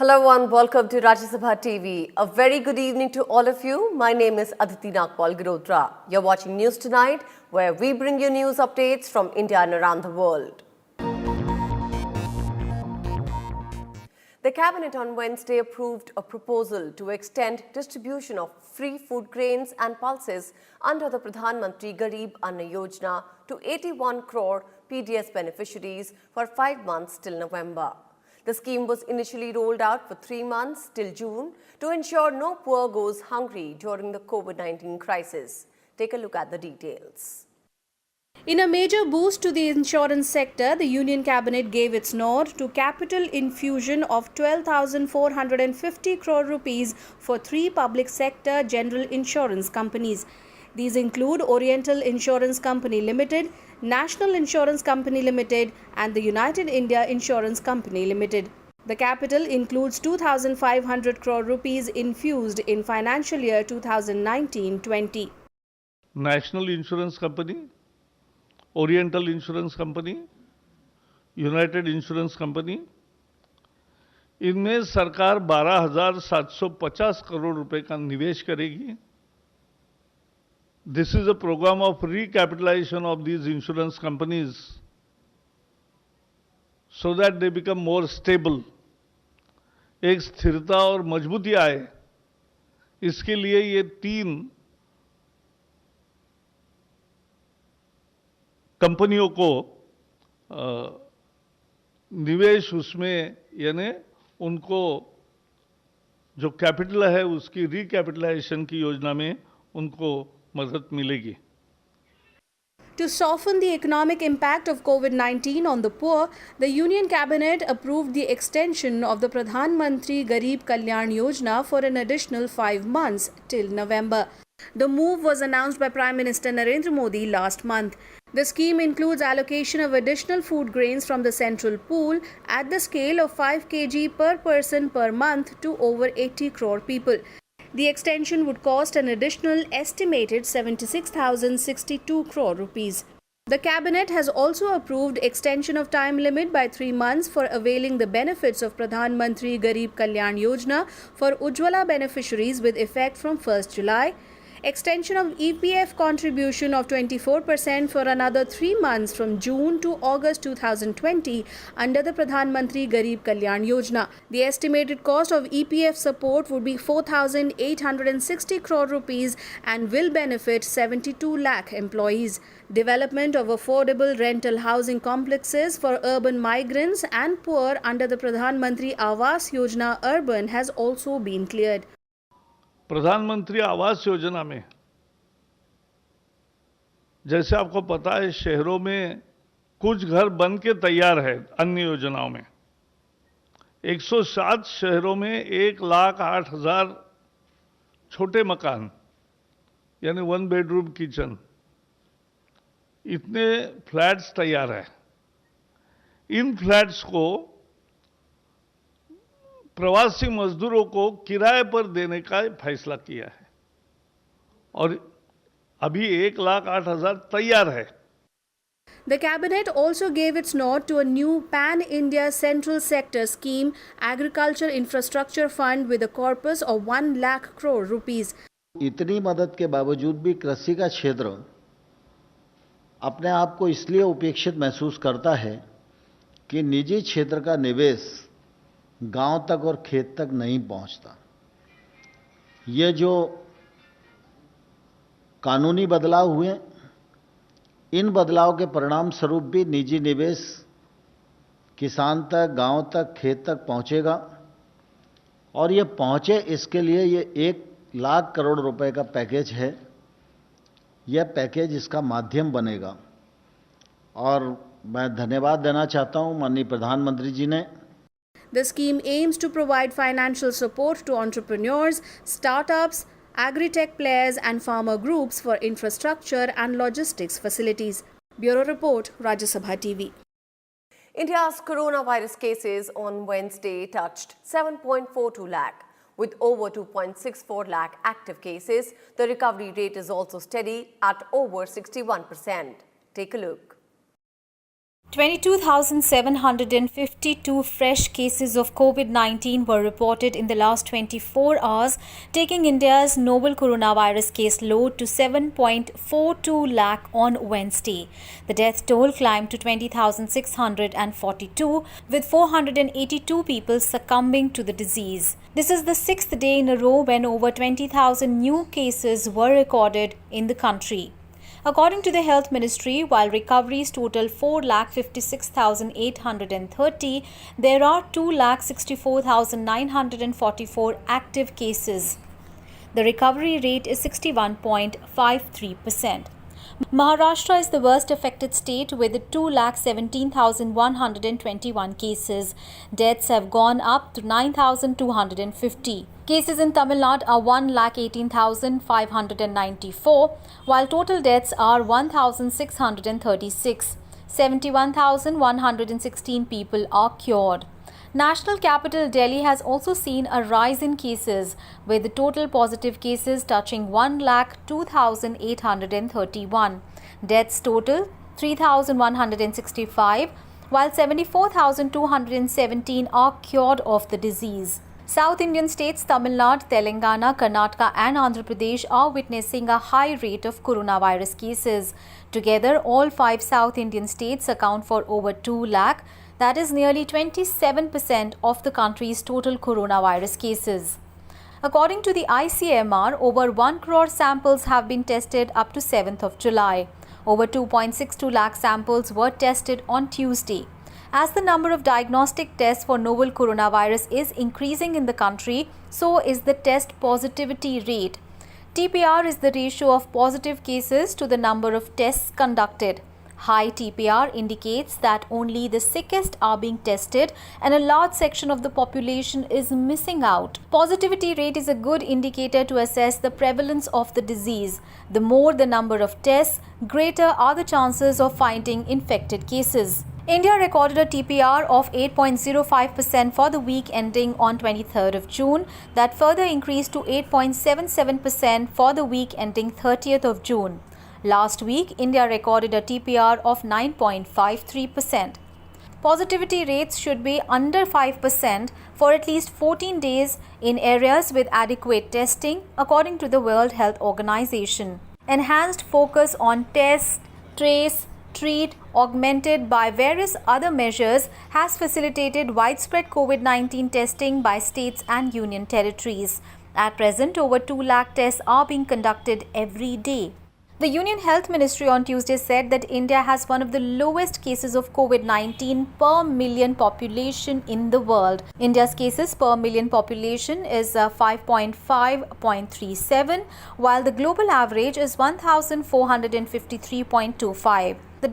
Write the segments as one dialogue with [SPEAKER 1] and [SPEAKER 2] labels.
[SPEAKER 1] Hello and welcome to Rajya Sabha TV. A very good evening to all of you. My name is Aditi Nagpal Girodra. You're watching News Tonight, where we bring you news updates from India and around the world. The Cabinet on Wednesday approved a proposal to extend distribution of free food grains and pulses under the Pradhanmantri Garib Anna Yojna to 81 crore PDS beneficiaries for 5 months till November. The scheme was initially rolled out for 3 months till June to ensure no poor goes hungry during the COVID-19 crisis. Take a look at the details.
[SPEAKER 2] In a major boost to the insurance sector, the Union Cabinet gave its nod to capital infusion of 12,450 crore rupees for 3 public sector general insurance companies. These include Oriental Insurance Company Limited, National Insurance Company Limited and the United India Insurance Company Limited. The capital includes 2,500 crore rupees infused in financial year 2019-20.
[SPEAKER 3] National Insurance Company, Oriental Insurance Company, United insurance company, इनमें सरकार 12,750 करोड़ रुपए का निवेश करेगी. This is a program of recapitalization of these insurance companies so that they become more stable. एक स्थिरता और मजबूती आए, इसके लिए ये 3 कंपनियों को निवेश उसमें यानी उनको जो कैपिटल है उसकी रिकैपिटलाइजेशन की योजना में उनको मदद मिलेगी.
[SPEAKER 2] To soften the economic impact of COVID-19 on the poor, the Union Cabinet approved the extension of the Pradhanmantri Garib Kalyan Yojna for an additional 5 months till November. The move was announced by Prime Minister Narendra Modi last month. The scheme includes allocation of additional food grains from the central pool at the scale of 5 kg per person per month to over 80 crore people. The extension would cost an additional estimated 76,062 crore rupees. The Cabinet has also approved extension of time limit by 3 months for availing the benefits of Pradhan Mantri Garib Kalyan Yojna for Ujjwala beneficiaries with effect from 1st July. Extension of EPF contribution of 24% for another 3 months from June to August 2020 under the Pradhan Mantri Garib Kalyan Yojna. The estimated cost of EPF support would be 4,860 crore rupees and will benefit 72 lakh employees. Development of affordable rental housing complexes for urban migrants and poor under the Pradhan Mantri Awas Yojna Urban has also been cleared.
[SPEAKER 3] प्रधानमंत्री आवास योजना में जैसे आपको पता है शहरों में कुछ घर बन के तैयार है. अन्य योजनाओं में 107 शहरों में 1,08,000 छोटे मकान यानी 1 बेडरूम किचन इतने फ्लैट्स तैयार है. इन फ्लैट्स को प्रवासी मजदूरों को किराए पर देने का फैसला किया है और अभी 1,08,000 तैयार है.
[SPEAKER 2] The Cabinet also gave its nod to a new Pan-India Central Sector Scheme Agriculture Infrastructure Fund with a corpus of 1 lakh crore rupees.
[SPEAKER 4] इतनी मदद के बावजूद भी कृषि का क्षेत्र अपने आप को इसलिए उपेक्षित महसूस करता है कि निजी क्षेत्र का निवेश गांव तक और खेत तक नहीं पहुंचता. ये जो कानूनी बदलाव हुए, इन बदलाव के परिणाम स्वरूप भी निजी निवेश किसान तक, गांव तक, खेत तक पहुंचेगा और ये पहुंचे इसके लिए ये 1 लाख करोड़ रुपए का पैकेज है. यह पैकेज इसका माध्यम बनेगा और मैं धन्यवाद देना चाहता हूं माननीय प्रधानमंत्री जी ने.
[SPEAKER 2] The scheme aims to provide financial support to entrepreneurs, startups, agri-tech players and farmer groups for infrastructure and logistics facilities. Bureau Report, Rajya Sabha TV.
[SPEAKER 1] India's coronavirus cases on Wednesday touched 7.42 lakh. With over 2.64 lakh active cases, the recovery rate is also steady at over 61%. Take a look.
[SPEAKER 5] 22,752 fresh cases of COVID-19 were reported in the last 24 hours, taking India's novel coronavirus case load to 7.42 lakh on Wednesday. The death toll climbed to 20,642, with 482 people succumbing to the disease. This is the sixth day in a row when over 20,000 new cases were recorded in the country. According to the Health Ministry, while recoveries total 4,56,830, there are 2,64,944 active cases. The recovery rate is 61.53%. Maharashtra is the worst affected state with 2,17,121 cases. Deaths have gone up to 9,250. Cases in Tamil Nadu are 1,18,594, while total deaths are 1,636. 71,116 people are cured. National capital Delhi has also seen a rise in cases, with the total positive cases touching 1,02,831. Deaths total 3,165, while 74,217 are cured of the disease. South Indian states Tamil Nadu, Telangana, Karnataka and Andhra Pradesh are witnessing a high rate of coronavirus cases. Together, all 5 South Indian states account for over 2 lakh. That is nearly 27% of the country's total coronavirus cases. According to the ICMR, over 1 crore samples have been tested up to 7th of July. Over 2.62 lakh samples were tested on Tuesday. As the number of diagnostic tests for novel coronavirus is increasing in the country, so is the test positivity rate. TPR is the ratio of positive cases to the number of tests conducted. High TPR indicates that only the sickest are being tested and a large section of the population is missing out. Positivity rate is a good indicator to assess the prevalence of the disease. The more the number of tests, greater are the chances of finding infected cases. India recorded a TPR of 8.05% for the week ending on 23rd of June. That further increased to 8.77% for the week ending 30th of June. Last week, India recorded a TPR of 9.53%. Positivity rates should be under 5% for at least 14 days in areas with adequate testing, according to the World Health Organization. Enhanced focus on test, trace, treat, augmented by various other measures, has facilitated widespread COVID-19 testing by states and union territories. At present, over 2 lakh tests are being conducted every day. The Union Health Ministry on Tuesday said that India has one of the lowest cases of COVID-19 per million population in the world. India's cases per million population is 5.37, while the global average is 1,453.25. The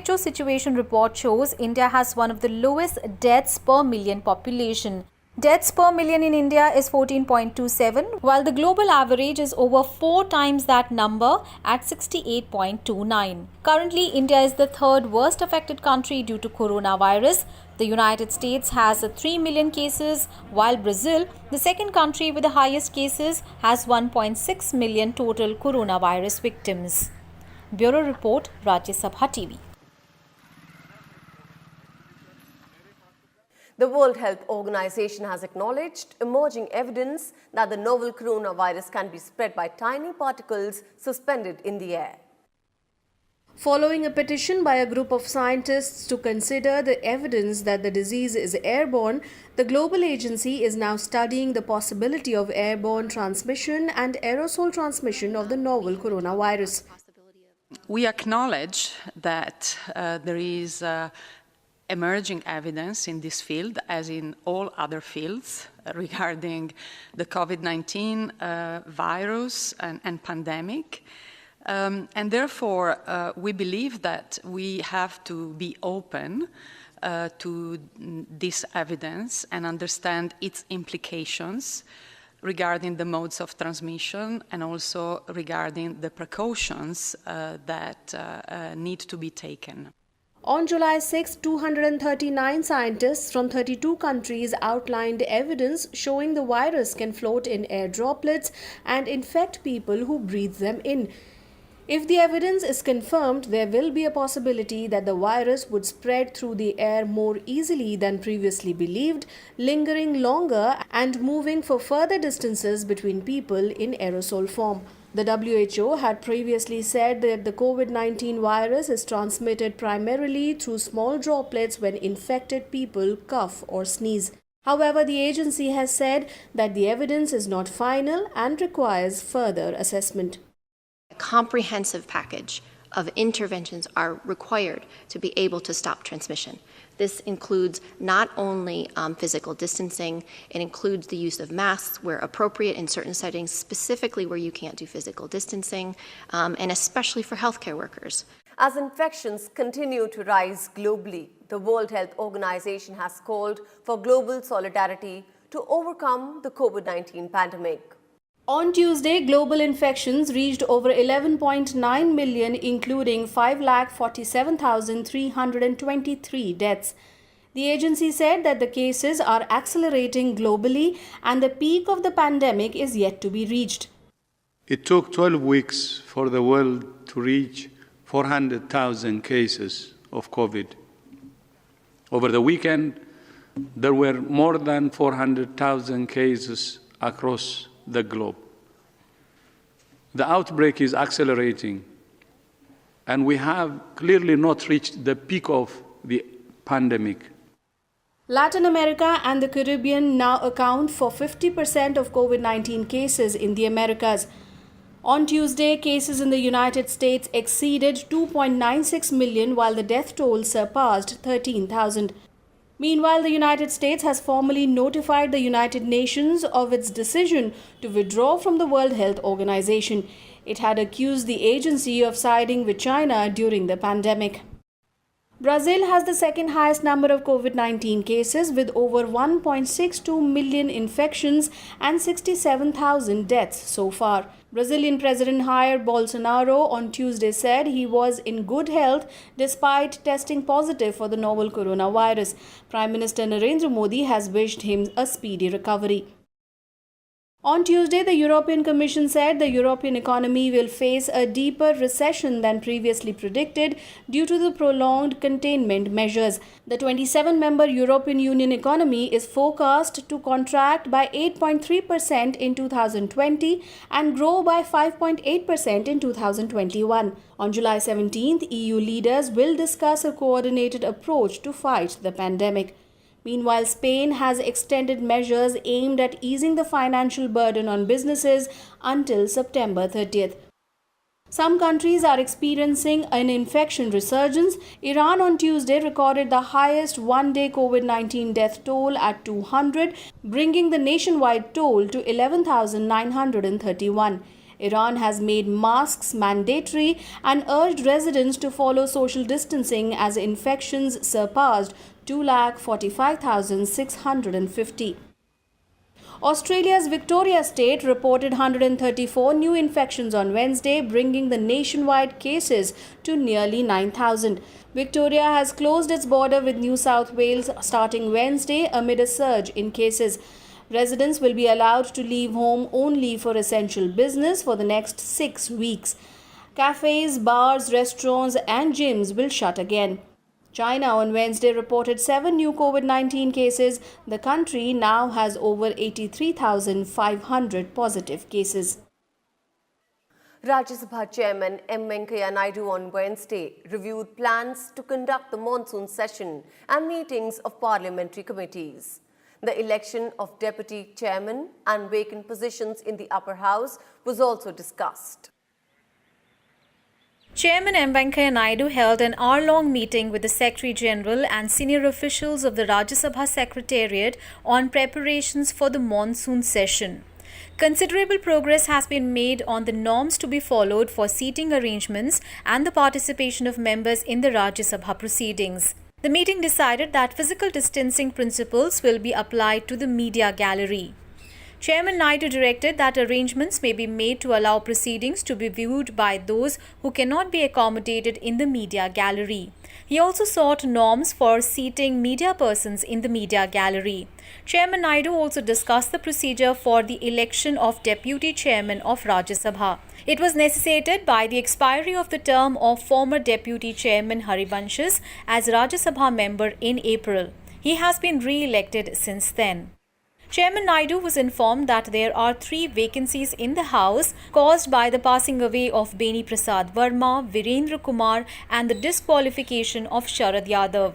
[SPEAKER 5] WHO situation report shows India has one of the lowest deaths per million population. Deaths per million in India is 14.27, while the global average is over 4 times that number at 68.29. Currently, India is the third worst affected country due to coronavirus. The United States has 3 million cases, while Brazil, the second country with the highest cases, has 1.6 million total coronavirus victims. Bureau Report, Rajya Sabha TV.
[SPEAKER 1] The World Health Organization has acknowledged emerging evidence that the novel coronavirus can be spread by tiny particles suspended in the air.
[SPEAKER 2] Following a petition by a group of scientists to consider the evidence that the disease is airborne, the global agency is now studying the possibility of airborne transmission and aerosol transmission of the novel coronavirus.
[SPEAKER 6] We acknowledge that there is emerging evidence in this field, as in all other fields, regarding the COVID-19 virus and pandemic. And therefore, we believe that we have to be open to this evidence and understand its implications regarding the modes of transmission and also regarding the precautions that need to be taken.
[SPEAKER 2] On July 6, 239 scientists from 32 countries outlined evidence showing the virus can float in air droplets and infect people who breathe them in. If the evidence is confirmed, there will be a possibility that the virus would spread through the air more easily than previously believed, lingering longer and moving for further distances between people in aerosol form. The WHO had previously said that the COVID-19 virus is transmitted primarily through small droplets when infected people cough or sneeze. However, the agency has said that the evidence is not final and requires further assessment.
[SPEAKER 7] A comprehensive package of interventions are required to be able to stop transmission. This includes not only physical distancing, it includes the use of masks where appropriate in certain settings, specifically where you can't do physical distancing, and especially for healthcare workers.
[SPEAKER 1] As infections continue to rise globally, the World Health Organization has called for global solidarity to overcome the COVID-19 pandemic.
[SPEAKER 2] On Tuesday, global infections reached over 11.9 million, including 5,47,323 deaths. The agency said that the cases are accelerating globally and the peak of the pandemic is yet to be reached.
[SPEAKER 8] It took 12 weeks for the world to reach 400,000 cases of COVID. Over the weekend, there were more than 400,000 cases across the globe. The outbreak is accelerating, and we have clearly not reached the peak of the pandemic.
[SPEAKER 2] Latin America and the Caribbean now account for 50% of COVID-19 cases in the Americas. On Tuesday, cases in the United States exceeded 2.96 million, while the death toll surpassed 13,000. Meanwhile, the United States has formally notified the United Nations of its decision to withdraw from the World Health Organization. It had accused the agency of siding with China during the pandemic. Brazil has the second highest number of COVID-19 cases with over 1.62 million infections and 67,000 deaths so far. Brazilian President Jair Bolsonaro on Tuesday said he was in good health despite testing positive for the novel coronavirus. Prime Minister Narendra Modi has wished him a speedy recovery. On Tuesday, the European Commission said the European economy will face a deeper recession than previously predicted due to the prolonged containment measures. The 27-member European Union economy is forecast to contract by 8.3% in 2020 and grow by 5.8% in 2021. On July 17th, EU leaders will discuss a coordinated approach to fight the pandemic. Meanwhile, Spain has extended measures aimed at easing the financial burden on businesses until September 30th. Some countries are experiencing an infection resurgence. Iran on Tuesday recorded the highest one-day COVID-19 death toll at 200, bringing the nationwide toll to 11,931. Iran has made masks mandatory and urged residents to follow social distancing as infections surpassed 245,650. Australia's Victoria state reported 134 new infections on Wednesday, bringing the nationwide cases to nearly 9,000. Victoria has closed its border with New South Wales starting Wednesday amid a surge in cases. Residents will be allowed to leave home only for essential business for the next 6 weeks. Cafes, bars, restaurants and gyms will shut again. China on Wednesday reported 7 new COVID-19 cases. The country now has over 83,500 positive cases.
[SPEAKER 1] Rajya Sabha Chairman M Venkaiah Naidu on Wednesday reviewed plans to conduct the monsoon session and meetings of parliamentary committees. The election of deputy chairman and vacant positions in the upper house was also discussed.
[SPEAKER 5] Chairman M Venkaiah Naidu held an hour-long meeting with the Secretary General and senior officials of the Rajya Sabha Secretariat on preparations for the monsoon session. Considerable progress has been made on the norms to be followed for seating arrangements and the participation of members in the Rajya Sabha proceedings. The meeting decided that physical distancing principles will be applied to the media gallery. Chairman Naidu directed that arrangements may be made to allow proceedings to be viewed by those who cannot be accommodated in the media gallery. He also sought norms for seating media persons in the media gallery. Chairman Naidu also discussed the procedure for the election of Deputy Chairman of Rajya Sabha. It was necessitated by the expiry of the term of former Deputy Chairman Harivansh's as Rajya Sabha member in April. He has been re-elected since then. Chairman Naidu was informed that there are 3 vacancies in the House caused by the passing away of Beni Prasad Verma, Virendra Kumar and the disqualification of Sharad Yadav.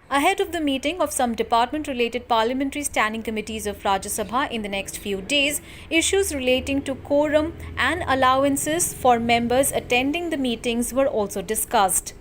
[SPEAKER 5] Ahead of the meeting of some department-related parliamentary standing committees of Rajya Sabha in the next few days, issues relating to quorum and allowances for members attending the meetings were also discussed.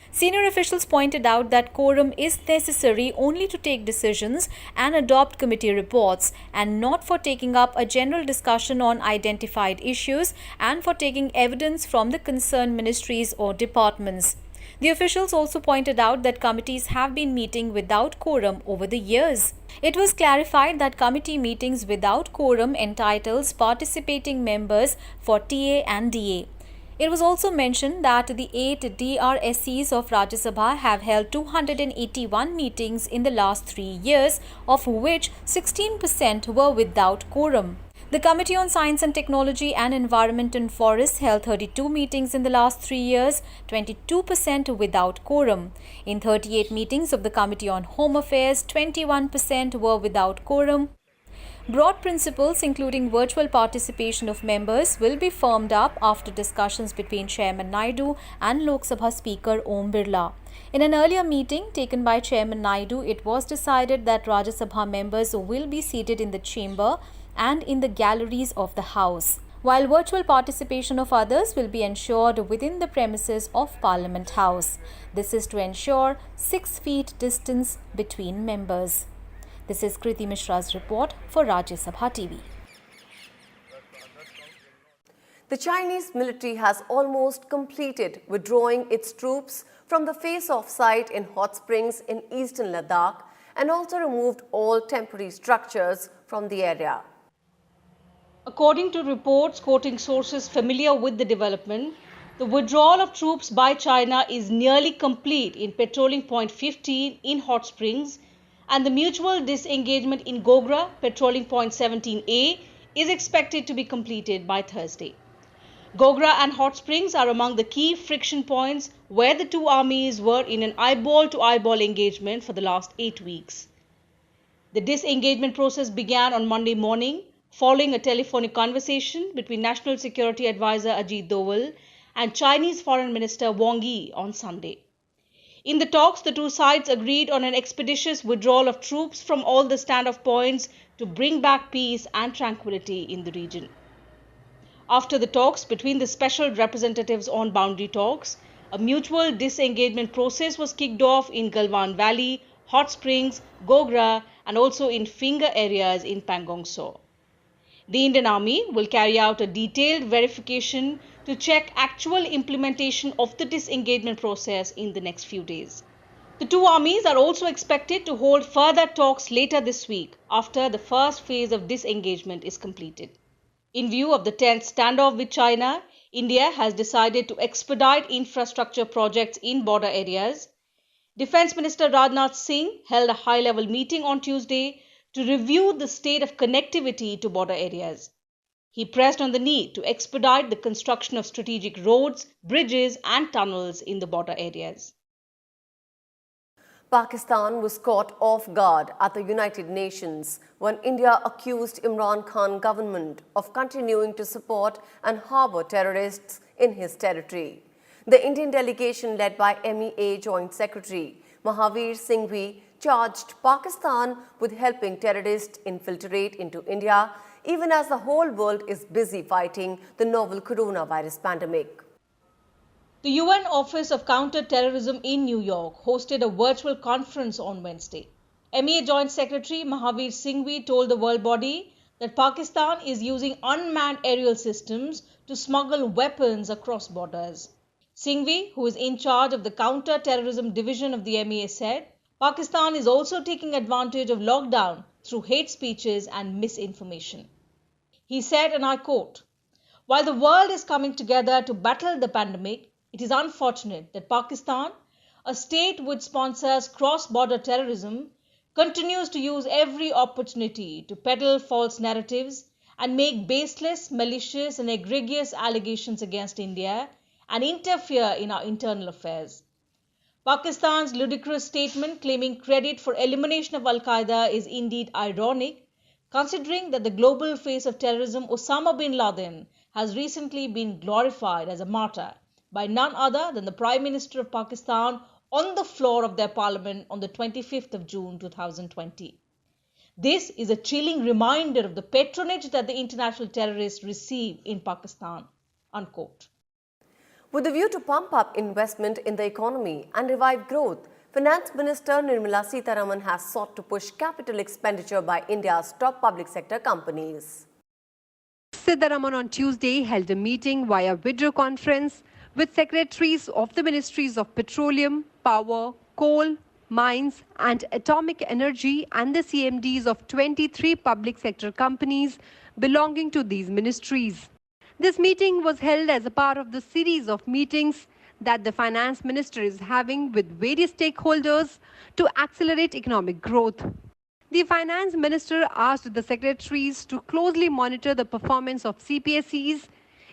[SPEAKER 5] Senior officials pointed out that quorum is necessary only to take decisions and adopt committee reports, and not for taking up a general discussion on identified issues and for taking evidence from the concerned ministries or departments. The officials also pointed out that committees have been meeting without quorum over the years. It was clarified that committee meetings without quorum entitles participating members for TA and DA. It was also mentioned that the 8 DRSCs of Rajya Sabha have held 281 meetings in the last 3 years, of which 16% were without quorum. The Committee on Science and Technology and Environment and Forests held 32 meetings in the last 3 years, 22% without quorum. In 38 meetings of the Committee on Home Affairs, 21% were without quorum. Broad principles, including virtual participation of members, will be firmed up after discussions between Chairman Naidu and Lok Sabha Speaker Om Birla. In an earlier meeting taken by Chairman Naidu, it was decided that Rajya Sabha members will be seated in the chamber and in the galleries of the House, while virtual participation of others will be ensured within the premises of Parliament House. This is to ensure 6 feet distance between members. This is Kriti Mishra's report for Rajya Sabha TV.
[SPEAKER 1] The Chinese military has almost completed withdrawing its troops from the face-off site in hot springs in eastern Ladakh and also removed all temporary structures from the area.
[SPEAKER 9] According to reports quoting sources familiar with the development, the withdrawal of troops by China is nearly complete in patrolling point 15 in Hot Springs, and the mutual disengagement in Gogra, patrolling point 17A, is expected to be completed by Thursday. Gogra and Hot Springs are among the key friction points where the two armies were in an eyeball-to-eyeball engagement for the last 8 weeks. The disengagement process began on Monday morning, following a telephonic conversation between National Security Advisor Ajit Doval and Chinese Foreign Minister Wang Yi on Sunday. In the talks, the two sides agreed on an expeditious withdrawal of troops from all the standoff points to bring back peace and tranquility in the region. After the talks between the special representatives on boundary talks, a mutual disengagement process was kicked off in Galwan Valley, Hot Springs, Gogra, and also in Finger areas in Pangong So. The Indian Army will carry out a detailed verification to check actual implementation of the disengagement process in the next few days. The two armies are also expected to hold further talks later this week after the first phase of disengagement is completed. In view of the tense standoff with China, India has decided to expedite infrastructure projects in border areas. Defence Minister Rajnath Singh held a high-level meeting on Tuesday to review the state of connectivity to border areas. He pressed on the need to expedite the construction of strategic roads, bridges and tunnels in the border areas.
[SPEAKER 1] Pakistan was caught off guard at the United Nations when India accused Imran Khan government of continuing to support and harbour terrorists in his territory. The Indian delegation led by MEA Joint Secretary Mahavir Singhvi charged Pakistan with helping terrorists infiltrate into India, even as the whole world is busy fighting the novel coronavirus pandemic.
[SPEAKER 9] The UN Office of Counter-Terrorism in New York hosted a virtual conference on Wednesday. MEA Joint Secretary Mahavir Singhvi told the world body that Pakistan is using unmanned aerial systems to smuggle weapons across borders. Singhvi, who is in charge of the Counter-Terrorism Division of the MEA, said, Pakistan is also taking advantage of lockdown through hate speeches and misinformation. He said, and I quote, "While the world is coming together to battle the pandemic, it is unfortunate that Pakistan, a state which sponsors cross-border terrorism, continues to use every opportunity to peddle false narratives and make baseless, malicious and egregious allegations against India and interfere in our internal affairs. Pakistan's ludicrous statement claiming credit for elimination of Al-Qaeda is indeed ironic, considering that the global face of terrorism, Osama bin Laden, has recently been glorified as a martyr by none other than the Prime Minister of Pakistan on the floor of their parliament on the 25th of June 2020. This is a chilling reminder of the patronage that the international terrorists receive in Pakistan." Unquote.
[SPEAKER 1] With a view to pump up investment in the economy and revive growth, Finance Minister Nirmala Sitharaman has sought to push capital expenditure by India's top public sector companies.
[SPEAKER 10] Sitharaman on Tuesday held a meeting via video conference with secretaries of the Ministries of Petroleum, Power, Coal, Mines and Atomic Energy and the CMDs of 23 public sector companies belonging to these ministries. This meeting was held as a part of the series of meetings that the Finance Minister is having with various stakeholders to accelerate economic growth. The Finance Minister asked the secretaries to closely monitor the performance of CPSEs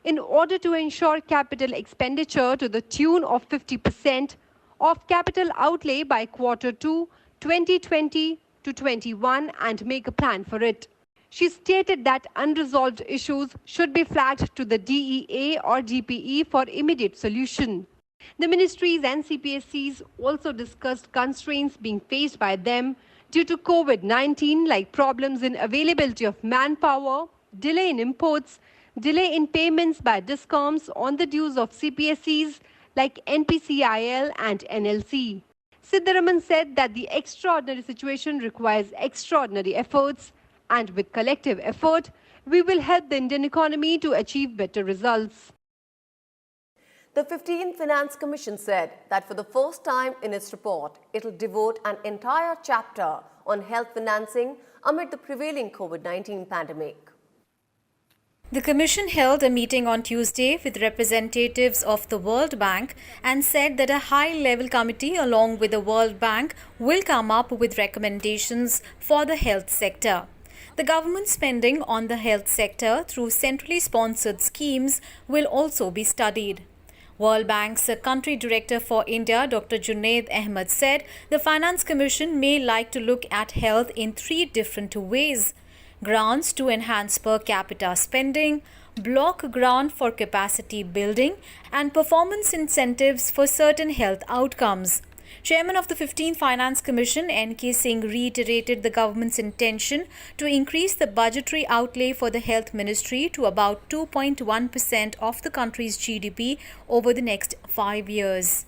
[SPEAKER 10] in order to ensure capital expenditure to the tune of 50% of capital outlay by Q2 2020 to 21 and make a plan for it. She stated that unresolved issues should be flagged to the DEA or DPE for immediate solution. The ministries and CPSEs also discussed constraints being faced by them due to COVID-19, like problems in availability of manpower, delay in imports, delay in payments by DISCOMs on the dues of CPSEs like NPCIL and NLC. Sitharaman said that the extraordinary situation requires extraordinary efforts, and with collective effort, we will help the Indian economy to achieve better results.
[SPEAKER 1] The 15th Finance Commission said that for the first time in its report, it will devote an entire chapter on health financing amid the prevailing COVID-19 pandemic.
[SPEAKER 5] The Commission held a meeting on Tuesday with representatives of the World Bank and said that a high-level committee along with the World Bank will come up with recommendations for the health sector. The government spending on the health sector through centrally sponsored schemes will also be studied. World Bank's Country Director for India, Dr. Junaid Ahmed, said the Finance Commission may like to look at health in 3 different ways: grants to enhance per capita spending, block grant for capacity building, and performance incentives for certain health outcomes. Chairman of the 15th Finance Commission, N.K. Singh, reiterated the government's intention to increase the budgetary outlay for the Health Ministry to about 2.1% of the country's GDP over the next 5 years.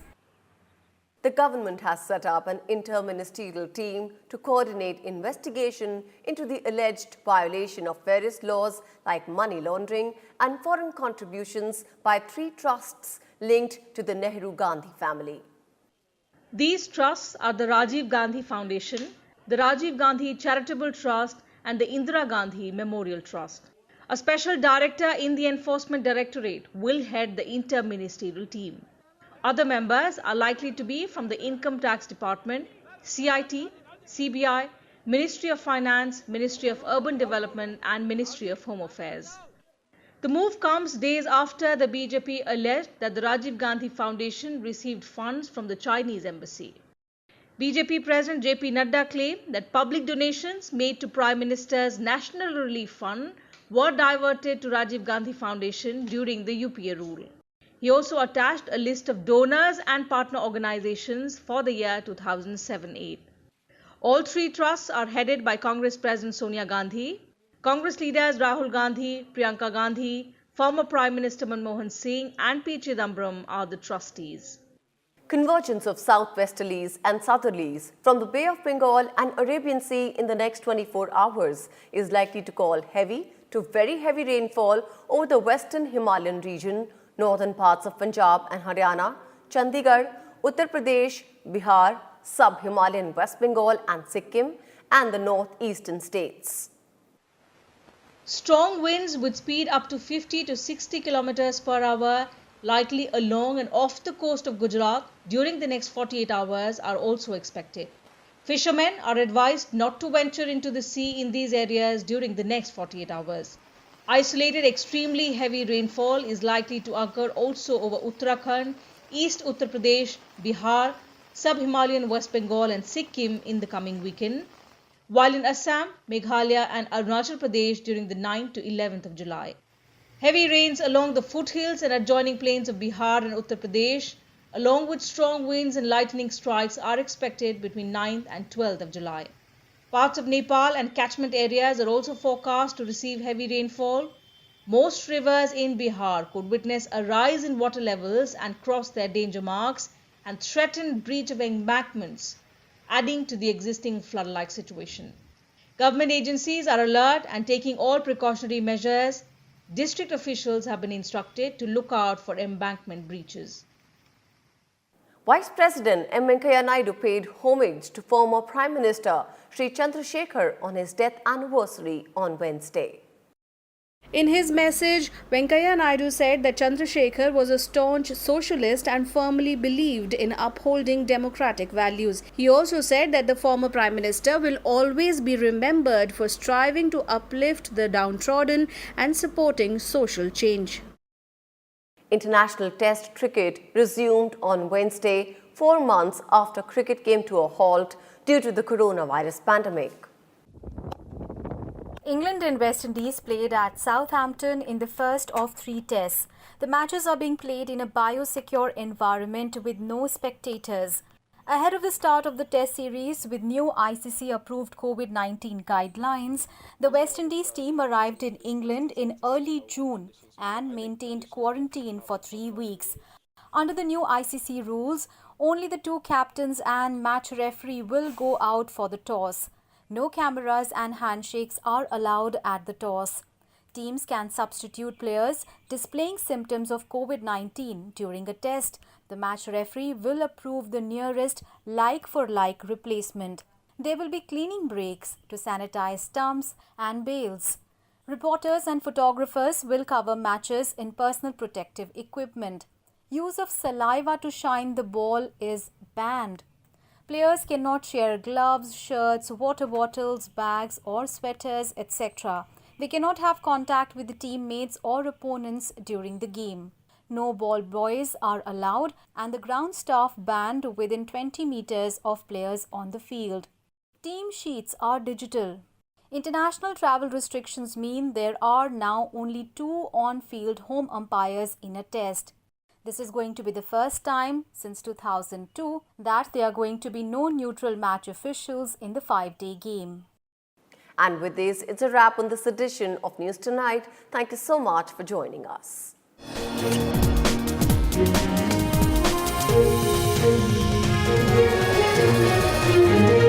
[SPEAKER 1] The government has set up an inter-ministerial team to coordinate investigation into the alleged violation of various laws like money laundering and foreign contributions by 3 trusts linked to the Nehru-Gandhi family.
[SPEAKER 9] These trusts are the Rajiv Gandhi Foundation, the Rajiv Gandhi Charitable Trust and the Indira Gandhi Memorial Trust. A special director in the Enforcement Directorate will head the inter-ministerial team. Other members are likely to be from the Income Tax Department, CIT, CBI, Ministry of Finance, Ministry of Urban Development and Ministry of Home Affairs. The move comes days after the BJP alleged that the Rajiv Gandhi Foundation received funds from the Chinese embassy. BJP President JP Nadda claimed that public donations made to Prime Minister's National Relief Fund were diverted to Rajiv Gandhi Foundation during the UPA rule. He also attached a list of donors and partner organizations for the year 2007-8. All 3 trusts are headed by Congress President Sonia Gandhi. Congress leaders Rahul Gandhi, Priyanka Gandhi, former Prime Minister Manmohan Singh and P. Chidambaram are the trustees.
[SPEAKER 1] Convergence of southwesterlies and southerlies from the Bay of Bengal and Arabian Sea in the next 24 hours is likely to cause heavy to very heavy rainfall over the western Himalayan region, northern parts of Punjab and Haryana, Chandigarh, Uttar Pradesh, Bihar, sub-Himalayan West Bengal and Sikkim, and the northeastern states.
[SPEAKER 9] Strong winds with speed up to 50 to 60 kilometers per hour likely along and off the coast of Gujarat during the next 48 hours are also expected. Fishermen are advised not to venture into the sea in these areas during the next 48 hours. Isolated extremely heavy rainfall is likely to occur also over Uttarakhand, East Uttar Pradesh, Bihar, Sub-Himalayan West Bengal and Sikkim in the coming weekend, while in Assam, Meghalaya and Arunachal Pradesh during the 9th to 11th of July. Heavy rains along the foothills and adjoining plains of Bihar and Uttar Pradesh, along with strong winds and lightning strikes, are expected between 9th and 12th of July. Parts of Nepal and catchment areas are also forecast to receive heavy rainfall. Most rivers in Bihar could witness a rise in water levels and cross their danger marks and threaten breach of embankments, adding to the existing flood-like situation. Government agencies are alert and taking all precautionary measures. District officials have been instructed to look out for embankment breaches.
[SPEAKER 1] Vice President M Venkaiah Naidu paid homage to former Prime Minister Sri Chandrasekhar on his death anniversary on Wednesday.
[SPEAKER 2] In his message, Venkaiah Naidu said that Chandrasekhar was a staunch socialist and firmly believed in upholding democratic values. He also said that the former Prime Minister will always be remembered for striving to uplift the downtrodden and supporting social change.
[SPEAKER 1] International Test cricket resumed on Wednesday, 4 months after cricket came to a halt due to the coronavirus pandemic.
[SPEAKER 5] England and West Indies played at Southampton in the first of 3 tests. The matches are being played in a biosecure environment with no spectators. Ahead of the start of the test series with new ICC-approved COVID-19 guidelines, the West Indies team arrived in England in early June and maintained quarantine for 3 weeks. Under the new ICC rules, only the 2 captains and match referee will go out for the toss. No cameras and handshakes are allowed at the toss. Teams can substitute players displaying symptoms of COVID-19 during a test. The match referee will approve the nearest like-for-like replacement. There will be cleaning breaks to sanitize stumps and bails. Reporters and photographers will cover matches in personal protective equipment. Use of saliva to shine the ball is banned. Players cannot share gloves, shirts, water bottles, bags or sweaters, etc. They cannot have contact with the teammates or opponents during the game. No ball boys are allowed and the ground staff banned within 20 meters of players on the field. Team sheets are digital. International travel restrictions mean there are now only 2 on-field home umpires in a test. This is going to be the first time since 2002 that there are going to be no neutral match officials in the 5-day game.
[SPEAKER 1] And with this, it's a wrap on this edition of News Tonight. Thank you so much for joining us.
[SPEAKER 11] Thank you.